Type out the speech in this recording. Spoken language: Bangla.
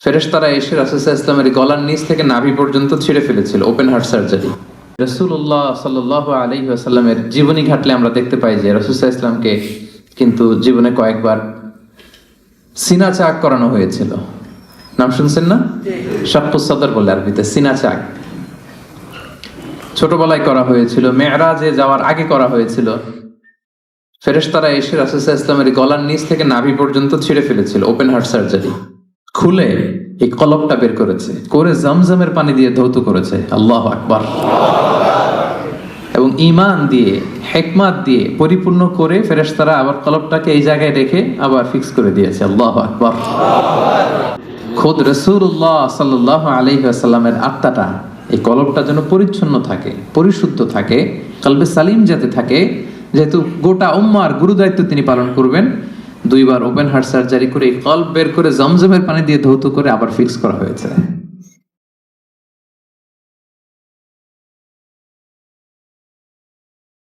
ফেরেশতারা এসে রাসূল সাল্লাল্লাহু আলাইহি ওয়াসাল্লামের গলার নিচ থেকে নাভি পর্যন্ত ছিঁড়ে ফেলেছিল, ওপেন হার্ট সার্জারি। রাসূলুল্লাহ সাল্লাল্লাহু আলাইহি ওয়াসাল্লামের জীবনী ঘাটলে আমরা দেখতে পাই যে রাসূল সাল্লাল্লাহু আলাইহি ওয়াসাল্লামকে কিন্তু জীবনে কয়েকবার সিনা চাক করানো হয়েছিল। নাম শুনছেন না? শাক্কুস সাদর বলে আরবিতে, সিনা চাক। ছোটবেলায় করা হয়েছিল, মেরাজে যাওয়ার আগে করা হয়েছিল। ফেরেশতারা এসে রাসূল সাল্লাল্লাহু আলাইহি ওয়াসাল্লামের গলার নিচ থেকে নাভি পর্যন্ত ছিঁড়ে ফেলেছিল, ওপেন হার্ট সার্জারি। খুলে এই কলবটা বের করেছে, করে জমজমের পানি দিয়ে ধৌত করেছে। আল্লাহু আকবার। এবং ঈমান দিয়ে, হিকমত দিয়ে পরিপূর্ণ করে ফেরেশতারা আবার কলবটাকে এই জায়গায় রেখে আবার ফিক্স করে দিয়েছে। আল্লাহু আকবার। খোদ রাসূলুল্লাহ সাল্লাল্লাহু আলাইহি ওয়াসাল্লামের আত্মাটা, এই কলবটা যেন পরিচ্ছন্ন থাকে, পরিশুদ্ধ থাকে, কলবে সালিম যাতে থাকে, যেহেতু গোটা উম্মার গুরু দায়িত্ব তিনি পালন করবেন, দুইবার ওপেন হার্ট সার্জারি করে কলব বের করে জমজমের পানি দিয়ে ধৌত করে আবার ফিক্স করা হয়েছে।